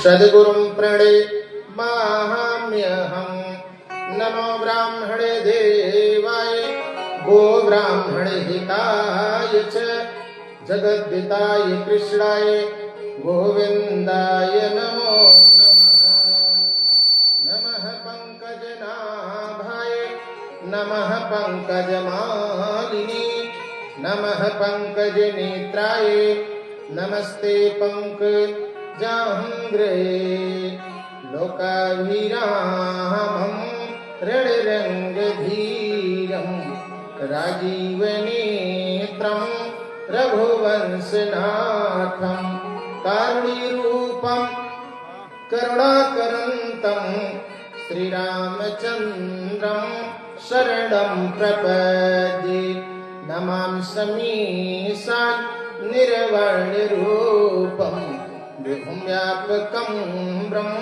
सद्गुरुं प्रणमाम्यहम्। नमो ब्राह्मणे देवाय गो ब्राह्मणे हिताय च जगद्धिताय कृष्णाय गोविन्दाय नमो नमः। नमः पंकजनाभाय नमः पंकजमालिनी नमः पंकजनेत्राय नमस्ते पंकजांग्रे। लोकाभिरामं रणरङ्गधीरं राजीवनेत्रं रघुवंशनाथं कारुणीरूपं करुणाकरन्तं श्रीरामचन्द्रं शरणं प्रपद्ये। नमामि निर्वाणरूपं विभुं व्यापकं ब्रह्म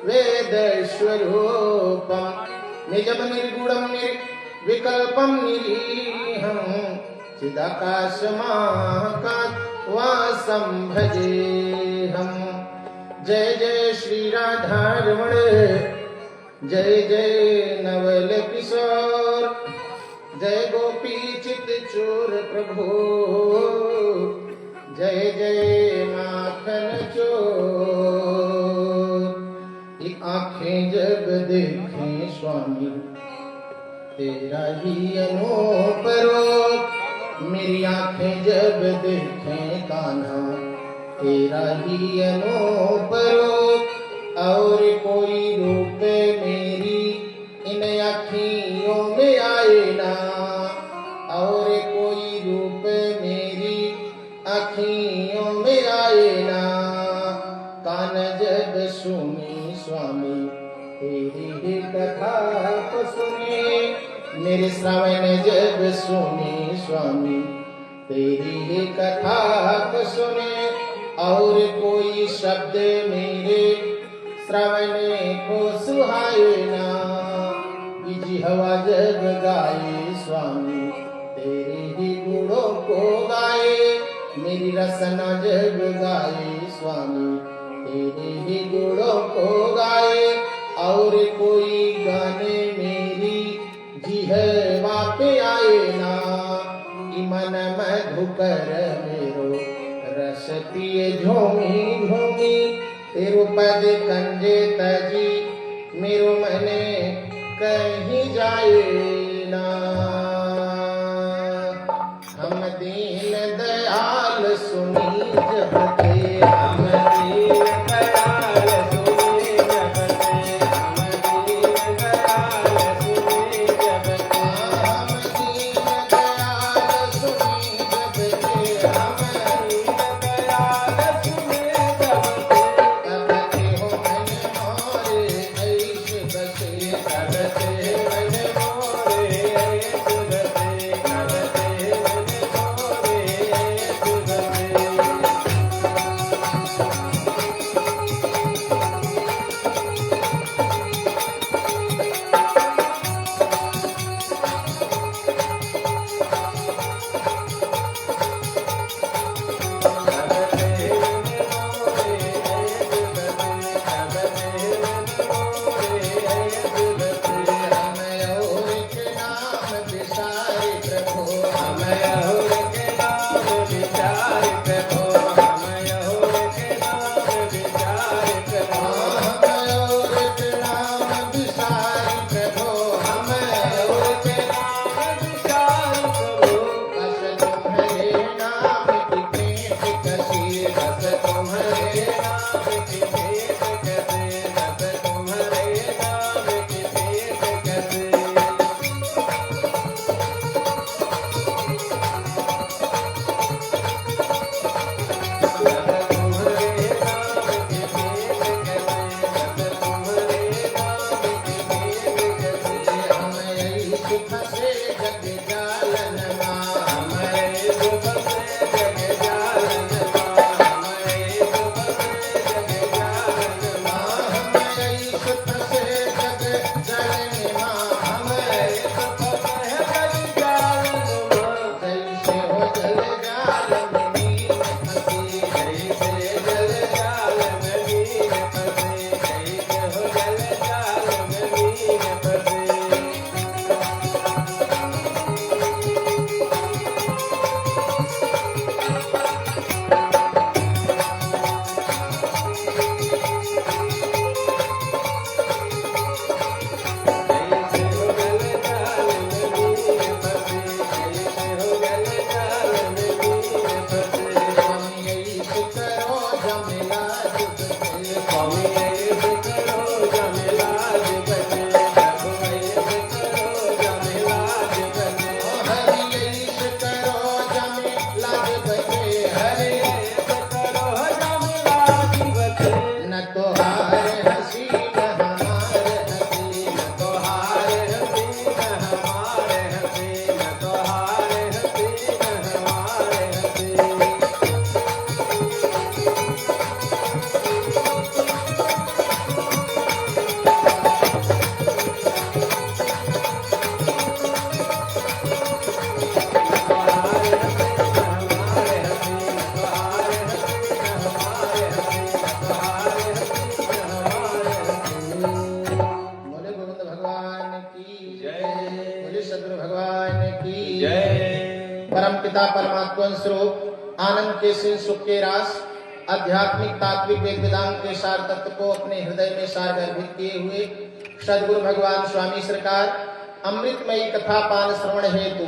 वेदस्वरूपं निजं निर्गुणं निर्विकल्पं निरीहं चिदाकाशमाकाशवासं भजेऽहं। जय जय श्री राधारमण जय जय नवल किशोर जय गोपी चित चोर प्रभु जय जय माखन चोर। ये आंखें जब देखें स्वामी तेरा ही अनूपरोप, मेरी आंखें जब देखें कान्हा तेरा ही अनूपरोप। और कोई रूप मेरी इन अखियों में आए ना, और कोई रूप मेरी अखियों में आए ना। कान जब सुनी स्वामी तेरी ही कथा को सुने, मेरे श्रवण जब सुनी स्वामी तेरी ही कथा को सुने। और कोई शब्द मेरे श्रवण को सुहाए ना। बीजी हवा जब गाए स्वामी तेरे ही गुणों को गाए, मेरी रसना जब गाए स्वामी तेरे ही गुणों को गाए। और कोई गाने मेरी जिह्वा पे आए ना। मन मधुकर मेरो रस पिए झूमी झूमी, तेरो पद कंजे तजी मेरो मने कहीं जाए ना। हम दीन दयाल सुनी जब के, हम दीन दयाल सुनी जब के, हम दीन दयाल सुनी जब के, हम दीन दयाल सुनी जब के, हम दीन दयाल सुनी जब के। तब के हो मन मोरे ऐसे बसे, तब के मन मोरे ऐसे बसे, तब के मन मोरे ऐसे बसे। पिता परमात्मा स्वरूप आनंद के सिंह सुख के रास आध्यात्मिक तात्विक वेद वेदांत के सार तत्व को अपने हृदय में सार गर्भित किए हुए सदगुरु भगवान स्वामी सरकार अमृतमयी कथा पान श्रवण हेतु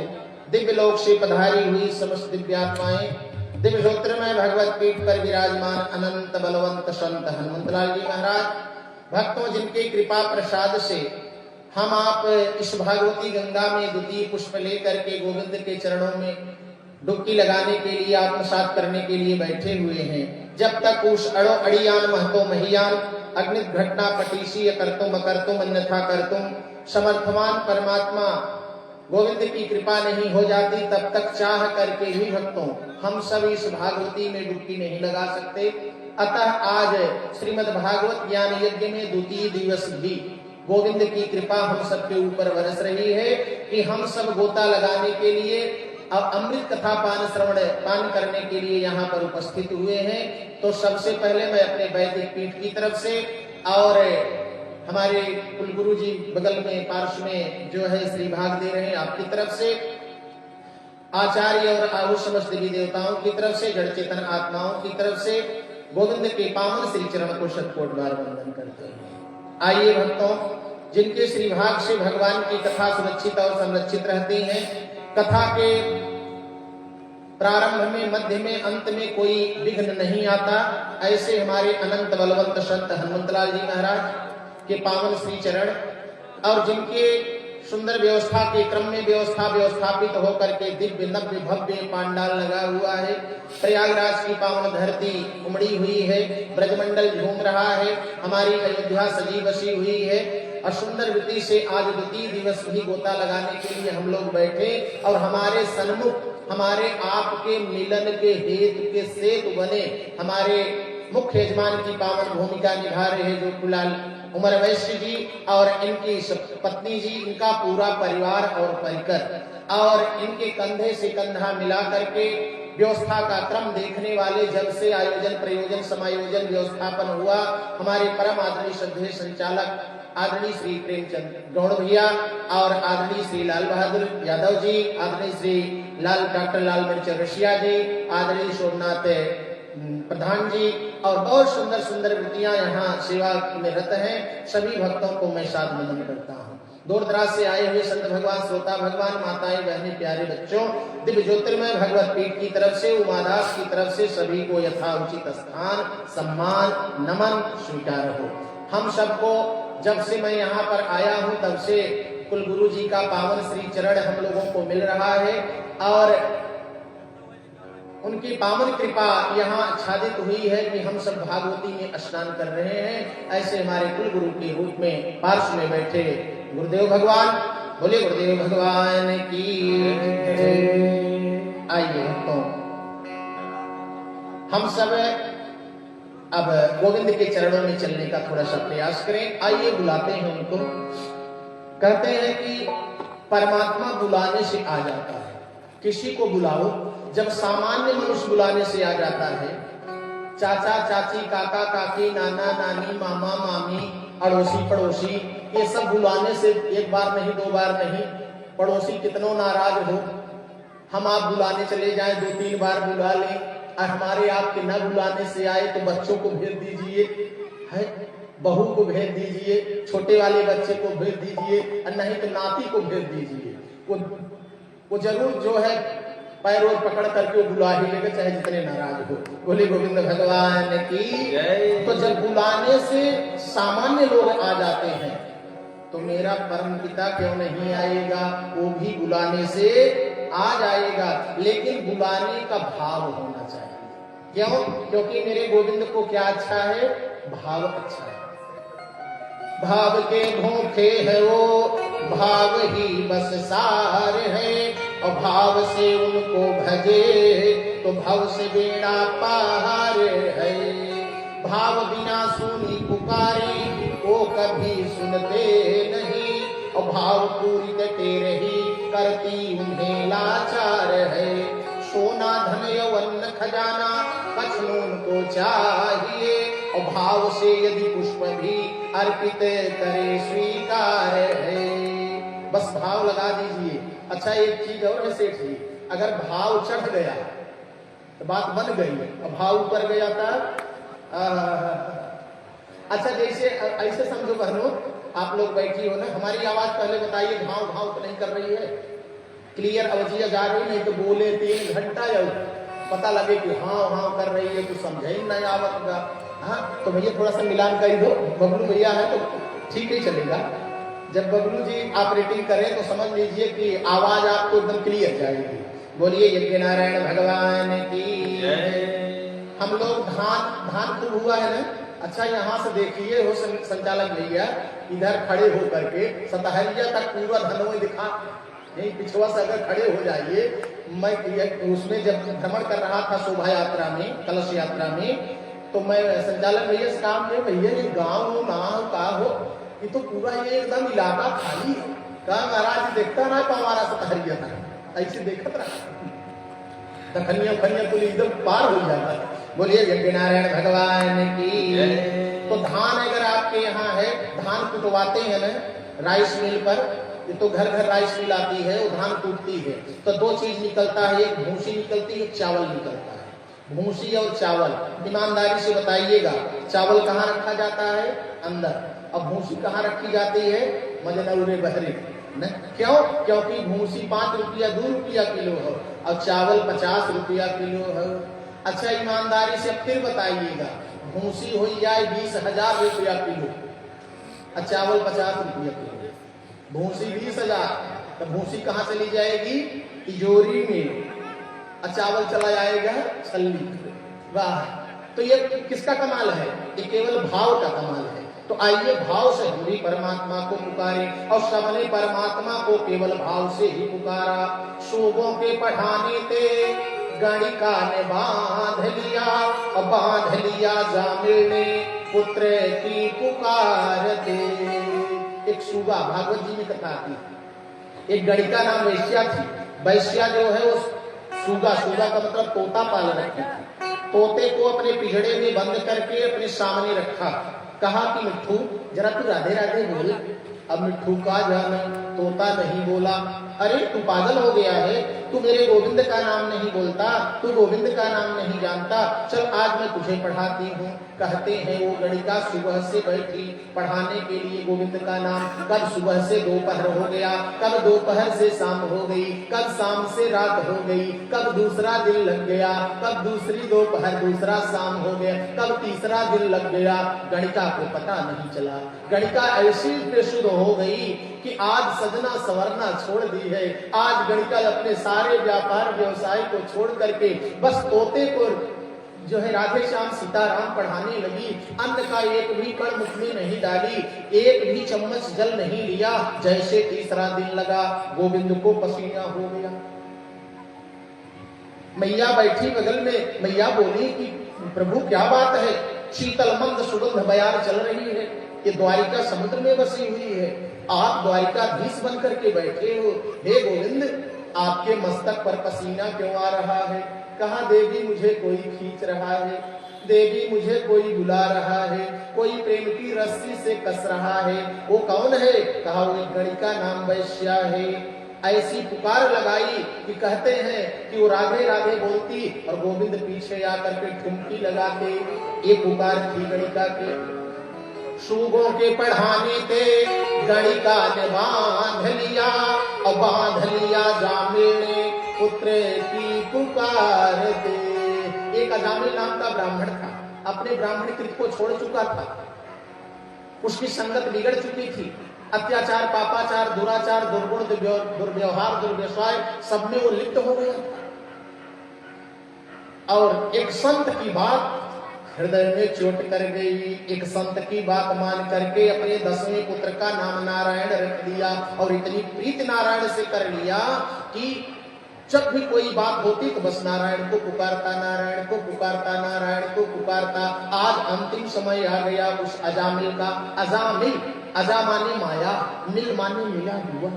दिव्य लोक से पधारी हुई समस्त दिव्यात्माएं दिव्य ज्योतिर्मय भगवत पीठ पर विराजमान अनंत बलवंत संत हनुमंतलाल जी महाराज भक्तों जिनके कृपा प्रसाद से हम आप इस भागवती गंगा में द्वितीय पुष्प लेकर के गोविंद के चरणों में डुबकी लगाने के लिए आत्मसात करने के लिए बैठे हुए हैं। जब तक उस अड़ो अड़ियान महतो महियान अग्नित घटना पटीसी करतुम अकर्तुम अन्यथा करतुम समर्थवान परमात्मा गोविंद की कृपा नहीं हो जाती तब तक चाह करके भी भक्तों हम सब इस भागवती में डुबकी नहीं लगा सकते। अतः आज श्रीमद् भागवत ज्ञान यज्ञ में द्वितीय दिवस भी गोविंद की कृपा हम सब के ऊपर बरस रही है कि हम सब गोता लगाने के लिए अब अमृत कथा पान करने के लिए यहाँ पर उपस्थित हुए हैं। तो सबसे पहले मैं अपने वैदिक पीठ की तरफ से और हमारे कुलगुरु जी बगल में पार्श्व में जो है श्री भाग दे रहे हैं आपकी तरफ से आचार्य और आहु समस्त देवी देवताओं की तरफ से जड़ चेतन आत्माओं की तरफ से गोविंद के पावन श्री चरण को शतकोट बार वंदन करते हैं। आइए भक्तों जिनके श्री भाग से भगवान की कथा सुरक्षित और संरक्षित रहती है कथा के प्रारंभ में मध्य में अंत में कोई विघ्न नहीं आता ऐसे हमारे अनंत बलवंत संत हनुमंतलाल जी महाराज के पावन श्री चरण और जिनके सुंदर व्यवस्था के क्रम में व्यवस्थापित होकर के दिव्य नव्य भव्य पांडाल लगा हुआ है। प्रयागराज की पावन धरती उमड़ी हुई है, ब्रजमंडल झूम रहा है, हमारी अयोध्या सजी बसी हुई है और सुंदर रीति से आज द्वितीय दिवस भी गोता लगाने के लिए हम लोग बैठे और हमारे सन्मुख हमारे आपके मिलन के हेतु के सेतु बने हमारे मुख्य यजमान की पावन भूमिका निभा रहे हैं जो कुलाल उमर वैश्य जी और इनकी पत्नी जी इनका पूरा परिवार और परिकर और इनके कंधे से कंधा मिला करके व्यवस्था का क्रम देखने वाले जब से आयोजन प्रयोजन समायोजन व्यवस्थापन हुआ हमारे परम आदरणीय श्रद्धेय संचालक आदरणीय श्री प्रेमचंद गौड़ भैया और आदरणीय श्री लाल बहादुर यादव जी आदरणीय श्री डॉक्टर लाल मिर्च रशिया जी आदरणीय सोमनाथ प्रधान जी और बहुत सुंदर सुंदर वृत्तियां यहाँ सेवा में रत हैं। सभी भक्तों को मैं साथ नमन करता हूँ। दूर दराज से आए हुए संत भगवान श्रोता भगवान माताएं बहनें प्यारे बच्चों दिव्य ज्योतिर्मय भगवत पीठ की तरफ से उमादास की तरफ से सभी को यथा उचित स्थान सम्मान नमन स्वीकार हो। हम सबको जब से मैं यहाँ पर आया हूँ तब से कुलगुरु जी का पावन श्री चरण हम लोगों को मिल रहा है और उनकी पावन कृपा यहाँ आच्छादित हुई है कि हम सब भागवती में स्नान कर रहे हैं। ऐसे हमारे कुल गुरु के रूप में पार्श्व में बैठे गुरुदेव भगवान बोले गुरुदेव भगवान की आइए तो हम सब अब गोविंद के चरणों में चलने का थोड़ा सा प्रयास करें। आइए बुलाते हैं उनको। कहते हैं कि परमात्मा बुलाने से आ जाता है। किसी को बुलाओ जब सामान्य मनुष्य बुलाने से आ जाता है चाचा चाची काका काकी नाना नानी मामा मामी अड़ोसी पड़ोसी ये सब बुलाने से एक बार नहीं दो बार नहीं पड़ोसी कितनों नाराज हो हम आप बुलाने चले जाएं 2-3 बार बुला लें और हमारे आपके न बुलाने से आए तो बच्चों को भेज दीजिए है बहू को भेज दीजिए छोटे वाले बच्चे को भेज दीजिए और नहीं तो नाती को भेज दीजिए वो जरूर जो है पैर और पकड़ करके बुला ही लेगा चाहे जितने नाराज हो। बोले गोविंद भगवान की जय। तो जब बुलाने से सामान्य लोग आ जाते हैं तो मेरा परम पिता क्यों नहीं आएगा वो भी बुलाने से आ जाएगा लेकिन बुलाने का भाव होना चाहिए। क्यों? क्योंकि मेरे गोविंद को क्या अच्छा है भाव अच्छा है। भाव के भूखे है वो भाव ही बस सार है और भाव से उनको भजे तो भाव से बेड़ा पार है। भाव बिना सुनी पुकारे वो कभी सुनते नहीं और भाव पूरी तेरे ही करती उन्हें लाचार है। सोना धन यौवन खजाना कछनून को चाहिए और भाव से यदि पुष्प भी अर्पित करे स्वीकार है। बस भाव लगा दीजिए। अच्छा एक चीज और है सेठ जी अगर भाव चढ़ गया तो बात बन गई, और भाव ऊपर गया था। अच्छा जैसे ऐसे समझो बहनों, आप लोग बैठी हो ना, हमारी आवाज पहले बताइए घाव घाव तो नहीं कर रही है, क्लियर अवजिया जा रही, नहीं तो बोले 3 घंटा या पता लगे कि हाँ हाँ कर रही है, कुछ समझे ही नहीं आवत। हाँ तो भैया थोड़ा सा मिलान कर दो, बबलू भैया है तो ठीक ही चलेगा। जब बबलू जी ऑपरेटिंग करें तो समझ लीजिए कि आवाज आपको एकदम क्लियर जाएगी। बोलिए यज्ञ नारायण भगवान की। हम लोग धान खूब हुआ है ना। अच्छा यहाँ से देखिए हो संचालक भैया, इधर खड़े हो करके सतहरिया तक पूरा धनों दिखा, नहीं पिछवा से अगर खड़े हो जाइए। मैं उसमें जब भ्रमण कर रहा था शोभा यात्रा में, कलश यात्रा में, तो मैं संचालक भैया से काम में, भैया ये गाँव नाव का हो, ये तो पूरा ये एकदम इलाका खाली है। कहा महाराज देखता ना हमारा सतहरिया था, ऐसे देखत रहा, खनिया पुल एकदम पार हो जाता। बोलिए यज्ञ नारायण भगवान की। तो धान अगर आपके यहाँ है, धान कुटवाते हैं ना राइस मिल पर, ये तो घर घर राइस मिल आती है, वो धान कूटती है तो 2 चीज निकलता है, एक भूसी निकलती है, एक चावल निकलता है। भूसी और चावल, ईमानदारी से बताइएगा चावल कहाँ रखा जाता है? अंदर। अब भूसी कहाँ रखी जाती है? मजनौरे बहरे न। क्यों? क्योंकि भूसी 5 रुपया 2 रुपया किलो है और चावल 50 रुपया किलो है। अच्छा ईमानदारी से फिर बताइएगा, भूसी हो जाए 20,000 रुपया किलो और चावल 50 रुपया किलो, भूसी 20,000, तो भूसी कहाँ चली जाएगी? तिजोरी में, और चावल चला जाएगा छल्ली। वाह! तो ये किसका कमाल है? ये केवल भाव का कमाल है। तो आइए भाव से हम भी परमात्मा को पुकारे, और सबने परमात्मा को केवल भाव से ही पुकारा। शोभों के पढ़ाने थे गणिका ने बांध लिया, और बांध लिया जामिल ने पुत्र की पुकार दे। एक सुबह भागवत जी में कथा थी, एक गणिका नाम वैश्या थी। वैश्या जो है वो सूगा का मतलब तोता पाल रखी थी। तोते को अपने पिंजड़े में बंद करके अपने सामने रखा, कहा कि मिट्ठू जरा तू राधे राधे बोल। अब मिट्ठू का जाने, तोता नहीं बोला। अरे तू पागल हो गया है, तू मेरे गोविंद का नाम नहीं बोलता, तू गोविंद का नाम नहीं जानता, चल आज मैं तुझे पढ़ाती हूँ। कहते हैं वो गणिका सुबह से बैठी पढ़ाने के लिए गोविंद का नाम। कब सुबह से दोपहर हो गया, कब दोपहर से शाम हो गई, कब शाम से रात हो गई, कब दूसरा दिन लग गया, कब दूसरी दोपहर दूसरा शाम हो गया, कब तीसरा दिन लग गया, गणिका को पता नहीं चला। गणिका ऐसी बेसुध हो गई कि आज सजना संवरना छोड़ दी है। आज गणिका अपने सारे व्यापार व्यवसाय को छोड़ करके बस तोते को जो है राधे श्याम सीताराम पढ़ाने लगी। अन्न का एक भी कण मुख में नहीं डाली, एक भी चम्मच जल नहीं लिया। जैसे तीसरा दिन लगा, गोविंद को पसीना हो गया। मैया बैठी बगल में, मैया बोली कि प्रभु क्या बात है? शीतल मंद सुगंध बयार चल रही है, ये द्वारिका समुद्र में बसी हुई है, आप द्वारिकाधीश बन करके बैठे हो। हे गोविंद, आपके मस्तक पर पसीना क्यों आ रहा है? कहा देवी मुझे कोई खींच रहा है, देवी मुझे कोई बुला रहा है, कोई प्रेम की रस्सी से कस रहा है। वो कौन है? कहा वो गणिका नाम वैश्या है। ऐसी पुकार लगाई कि कहते हैं कि वो राधे राधे बोलती और गोविंद पीछे आकर के ठुमकी लगाते। ये पुकार थी गणिका के। सूगों के पढ़ाने थे गणिका ने बांध लिया, और बांध लिया जामिल ने पुत्र की पुकार दे। एक अजामिल नाम का ब्राह्मण था, अपने ब्राह्मण कृत को छोड़ चुका था, उसकी संगत बिगड़ चुकी थी। अत्याचार, पापाचार, दुराचार, दुर्गुण, दुर्व्यवहार, दुर्व्यवसाय सब में वो लिप्त हो गया। और एक संत की बात हृदय में चोट कर गई। एक संत की बात मान करके अपने 10वें पुत्र का नाम नारायण रख दिया, और इतनी प्रीति नारायण से कर लिया कि जब भी कोई बात होती तो बस नारायण को पुकारता, नारायण को पुकारता, नारायण को पुकारता। आज अंतिम समय आ गया उस अजामिल का। अजामिल, अजा माने माया, मिल माने मिला हुआ,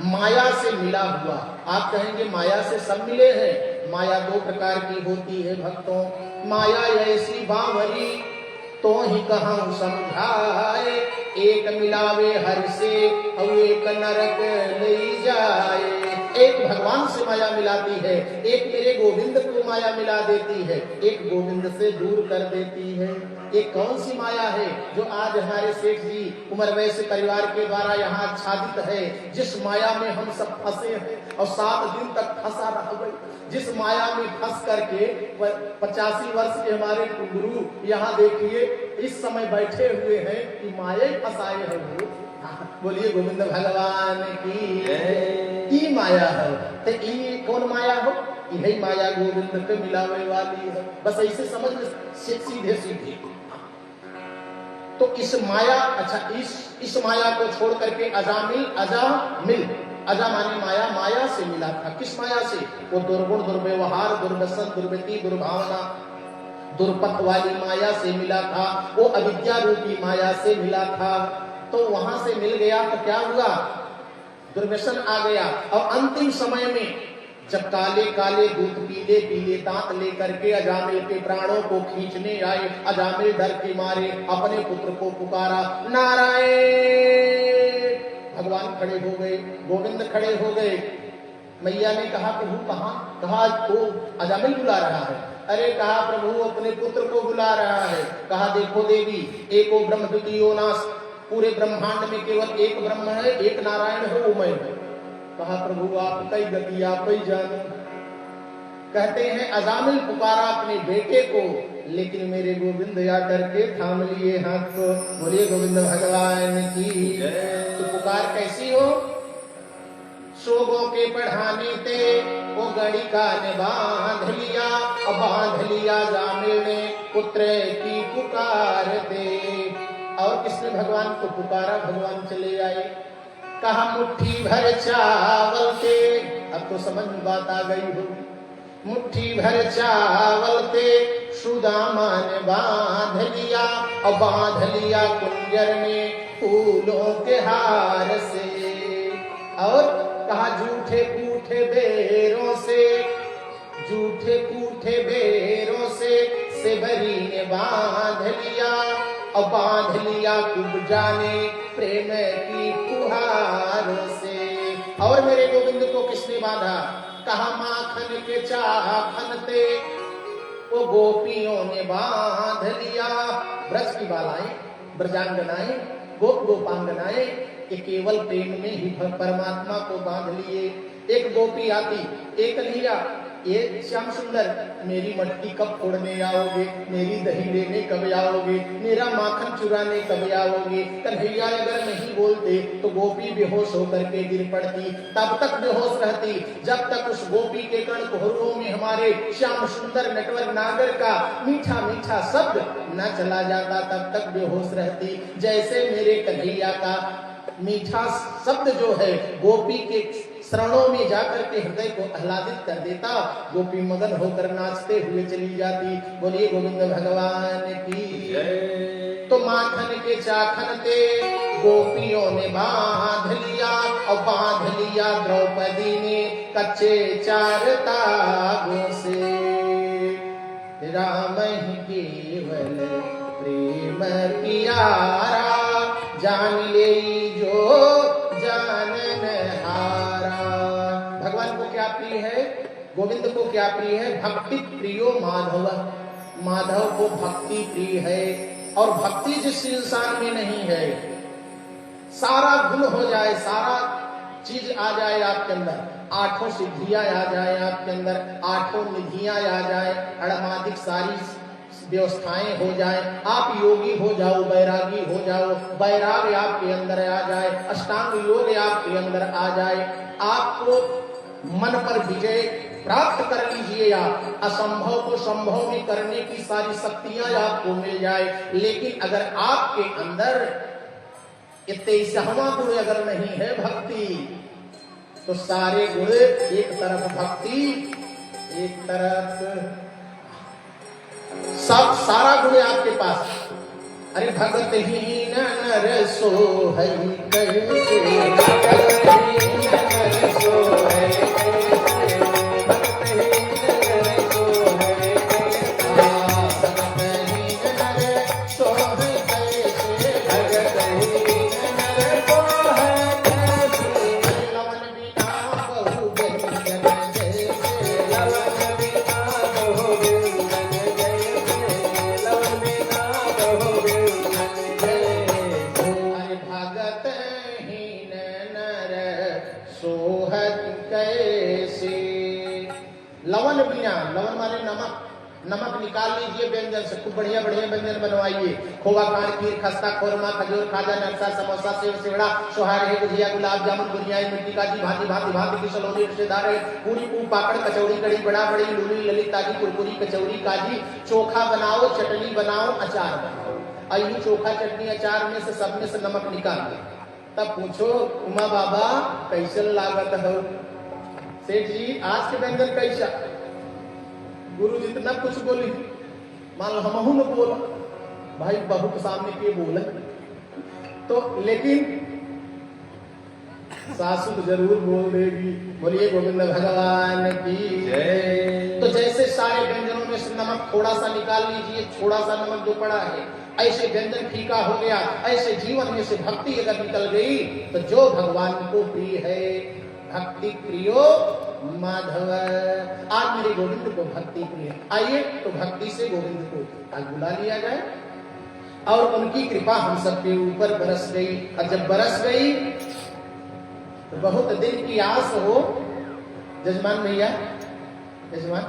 माया से मिला हुआ। आप कहेंगे माया से सब मिले हैं। माया 2 प्रकार की होती है भक्तों। माया ऐसी बावरी तो ही कहूं समझाए, एक मिलावे हर से और एक नरक ले जाए। एक भगवान से माया मिलाती है, एक मेरे गोविंद को माया मिला देती है, एक गोविंद से दूर कर देती है। ये कौन सी माया है जो आज हमारे सेठ जी उमर वैश्य परिवार के द्वारा यहाँ आच्छादित है, जिस माया में हम सब फंसे हैं और 7 दिन तक फंसा रह गए, जिस माया में फंस करके 85 वर्ष के हमारे गुरु यहाँ देखिए इस समय बैठे हुए हैं कि माया ही फंसाए है वो। बोलिए गोविंद भगवान की माया है। तो ये कौन माया हो? यही माया गोविंद के मिलावे वाली है। बस ऐसे समझ सीधे सीधे। तो इस माया, अच्छा इस माया को छोड़ करके अजामिल, अजा माने माया, माया से मिला था। किस माया से? वो दुर्गुण, दुर्व्यवहार, दुर्व्यसन, दुर्वृत्ति, दुर्भावना, दुर्पथ वाली माया से मिला था। वो अविद्या रूपी माया से मिला था। तो वहां से मिल गया तो क्या हुआ? दुर्व्यसन आ गया। और अंतिम समय में जब काले काले दूध पीले पीले दांत लेकर के अजामिल के प्राणों को खींचने आए, अजामिल डर के मारे अपने पुत्र को पुकारा, नारायण। भगवान खड़े हो गए, गोविंद खड़े हो गए। मैया ने कहा प्रभु कहाँ? कहा तो अजामिल बुला रहा है। अरे कहा प्रभु अपने पुत्र को बुला रहा है। कहा देखो देवी, एको ब्रह्म द्वितीयो नास, पूरे ब्रह्मांड में केवल एक ब्रह्म है, एक नारायण है, वो मैं हूं। कहा प्रभु आप कई गति आप ही जानो। कहते हैं अजामिल पुकारा अपने बेटे को, लेकिन मेरे गोविंद या करके थाम लिए हाथ को। बोलिए गोविंद भगवान की। तो पुकार कैसी हो? सोगों के पढ़ाने ते वो गड़ी का ने बांध लिया, और बांध लिया जामिल ने पुत्र की पुकार दे। और किसने भगवान को पुकारा? भगवान चले आए। कहा मुट्ठी भर चावल के, अब तो समझ में बात आ गई होगी। मुट्ठी भर चावल के सुदामा ने बांध लिया, और बांध लिया कुंजर में फूलों के हार से। और कहा झूठे कूठे बेरों से, झूठे कूठे बेरों से सेबरी ने बांध लिया, और बांध लिया कुब जाने प्रेम की फुहार से। और मेरे गोविंद को किसने बांधा? कहा माखन के चाखन ते वो गोपियों ने बांध लिया। ब्रज की बालाएं, ब्रजांगनाएं, गोप गोपांगनाएं कि केवल प्रेम में ही परमात्मा को बांध लिए। एक गोपी आती, एक लिया, ये श्याम सुंदर मेरी मटकी कब फोड़ने आओगे, मेरी दही लेने कब आओगे, मेरा माखन चुराने कब आओगे। कन्हैया अगर नहीं बोलते तो गोपी बेहोश होकर के गिर पड़ती, तब तक बेहोश रहती जब तक उस गोपी के कर्णकुहरों में हमारे श्याम सुंदर नटवर नागर का मीठा मीठा शब्द न चला जाता, तब तक बेहोश रहती। जैसे मेरे कन्हैया का मीठा शब्द जो है गोपी के शरणों में जाकर के हृदय को आह्लादित कर देता, गोपी मगन होकर नाचते हुए चली जाती। बोलिए गोविंद भगवान की। तो माखन के चाखन ते गोपियों ने बांध लिया, और बांध लिया द्रौपदी ने कच्चे 4 तागों से। राम ही केवल प्रेम प्यारा, जान ले जो जानन हारा। भगवान को क्या प्रिय है? गोविंद को क्या प्रिय है? भक्ति प्रियो माधव। माधव को भक्ति प्रिय है। और भक्ति जिस इंसान में नहीं है, सारा गुण हो जाए, सारा चीज आ जाए आपके अंदर, 8 सिद्धियां आ जाए आपके अंदर, 8 निधियां आ जाए, अड़मादिक सारी व्यवस्थाएं हो जाए, आप योगी हो जाओ, बैरागी हो जाओ, बैराग आपके अंदर आ जाए, अष्टांग योग आपके अंदर आ जाए, आपको मन पर विजय प्राप्त कर लीजिए। आप असंभव को संभव में करने की सारी शक्तियां आपको मिल जाए। लेकिन अगर आपके अंदर 23वां गुण अगर नहीं है भक्ति, तो सारे गुण एक तरफ भक्ति, एक तरफ सब सारा गुण है आपके पास। अरे भगत ही नर सो है कैसे, भगत ही नर सो है कैसे, भगत ही नर सो है कैसे, भगत ही नर सो है कैसे, भगत ही नर सो है कैसे। लवन बिना बहु बढ़िया लवण माने नमक, नमक निकाल लीजिए व्यंजन से, खूब बढ़िया बढ़िया व्यंजन बनवाइए। खोवा खान, खीर, खस्ता, खोरमा, खजूर, खाजा, नरसा, समोसा, सेव, सिवड़ा, सोहारे, गुजिया, गुलाब जामुन, बुनियाई, मिट्टी का जी, भांति भांति भांति की सलोनी, रिश्तेदार, पूरी, पूप, पापड़, कचौड़ी, कड़ी, बड़ा बड़ी, लूली, ललित, ताजी, कुरकुरी, कचौड़ी, काजी, चोखा बनाओ, चटनी बनाओ, अचार बनाओ। आई चोखा चटनी अचार में से सब में से नमक निकाल दे। तब पूछो उमा बाबा कैसे लागत हो? सेठ जी आज के व्यंजन कैसा? गुरु जितना कुछ बोली, मान लो हमहू न बोला, भाई बहू के सामने के बोले तो, लेकिन सासू तो जरूर बोल देगी। बोलिए गोविंद भगवान की जय। तो जैसे सारे व्यंजनों में से नमक थोड़ा सा निकाल लीजिए, थोड़ा सा नमक जो पड़ा है, ऐसे व्यंजन फीका हो गया। ऐसे जीवन में से भक्ति अगर निकल गई तो जो भगवान को प्रिय है, भक्ति प्रियो माधव, आज मेरे गोविंद को भक्ति प्रिय, आइए तो भक्ति से गोविंद को आज बुला लिया जाए और उनकी कृपा हम सबके ऊपर बरस गई। और जब बरस गई तो बहुत दिन की आस हो, जजमान भैया, जजमान,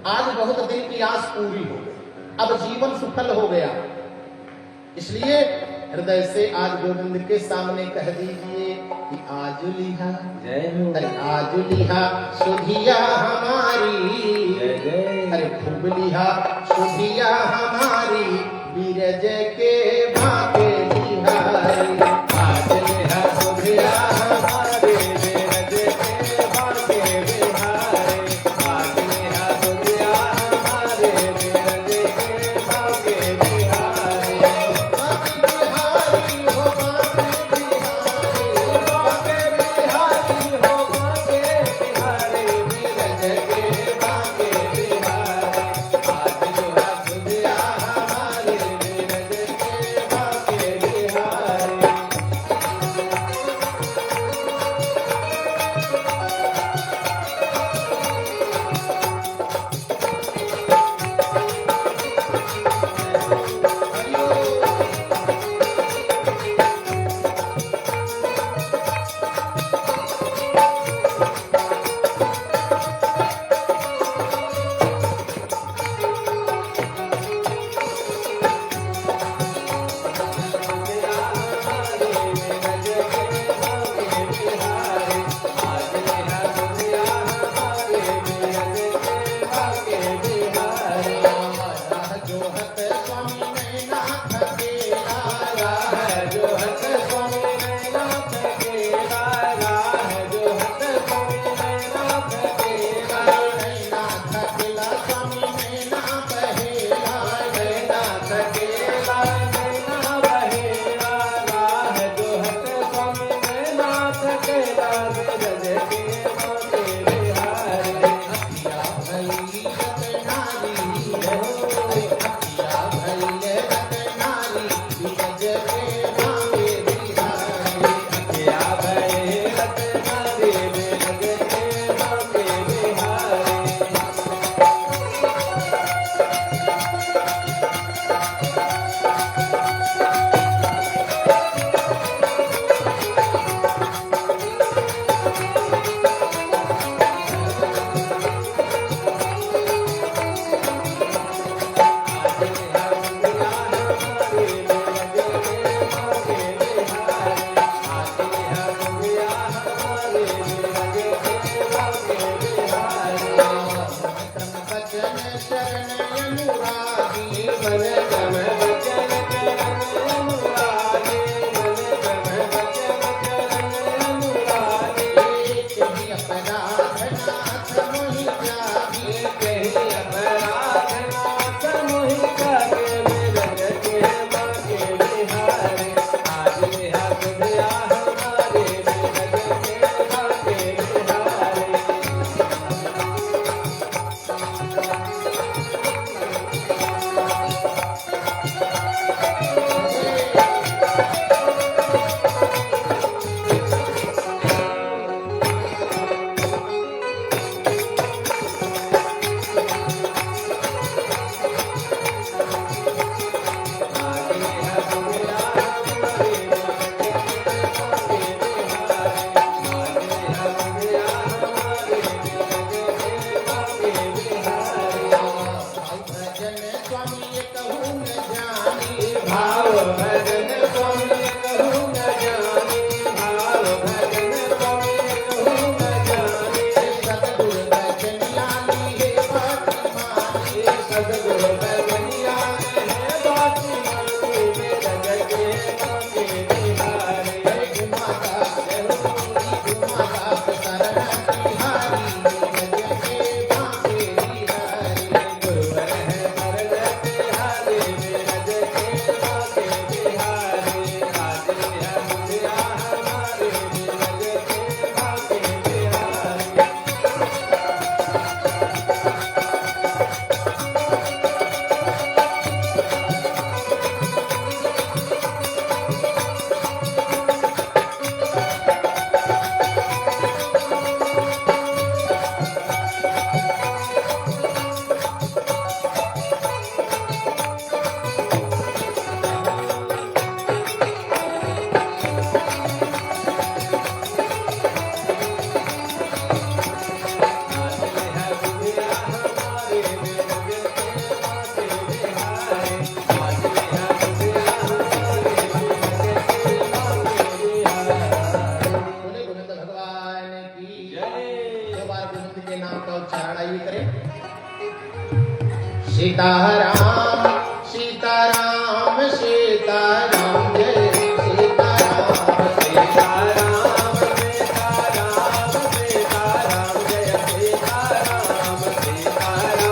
आज बहुत दिन की आस पूरी हो गई, अब जीवन सफल हो गया। इसलिए हृदय से आज गोविंद के सामने कह दीजिए कि आज लिहा, अरे आज लिहा सुधिया हमारी, अरे खूब लिहा सुधिया हमारी, बीरज के भागे बिहारी। आज लिहा सुधिया हमारी, बीरज के भागे बिहारी। आज लिहा सुधिया हमारी, बीरज के भागे बिहारी। शरण अनुरागी मन क्रम वचन करण सीताराम सीताराम सीताराम जय सीताराम सीताराम सीताराम सीताराम जय सीताराम सीताराम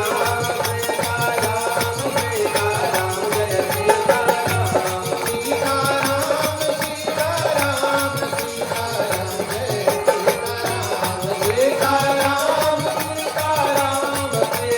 सीताराम सीताराम जय सीताराम सीताराम सीताराम सीताराम जय सीताराम सीताराम सीताराम सीताराम जय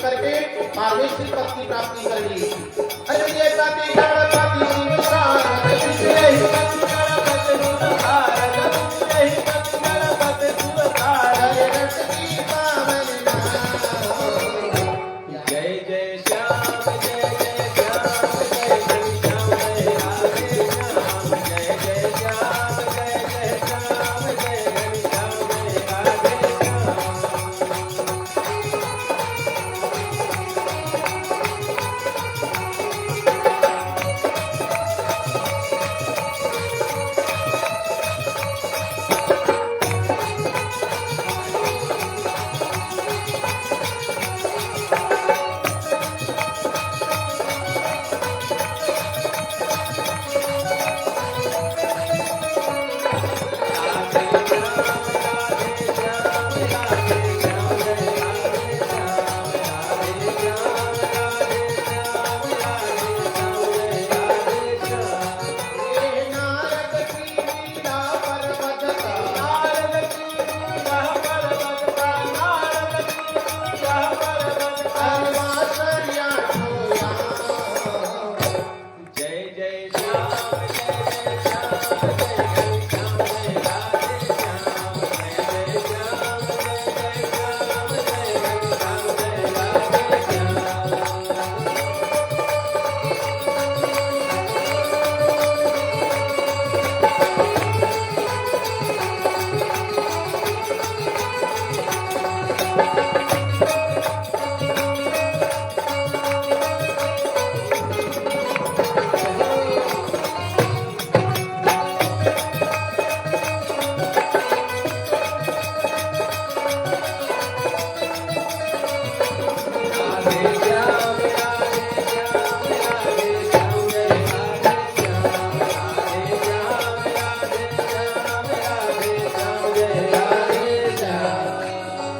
करके पार्वेश्वरी पद की प्राप्ति कर ली। अरे ये पति गणपति शिव सारद यही पति गणपति गुण सारद यही पति गणपति शिव सारद रस की पावन नाम। जय जय श्याम जय जय श्याम जय जय श्याम जय राधे श्याम जय जय श्याम जय जय श्याम जय जय श्याम जय राधे श्याम। राधे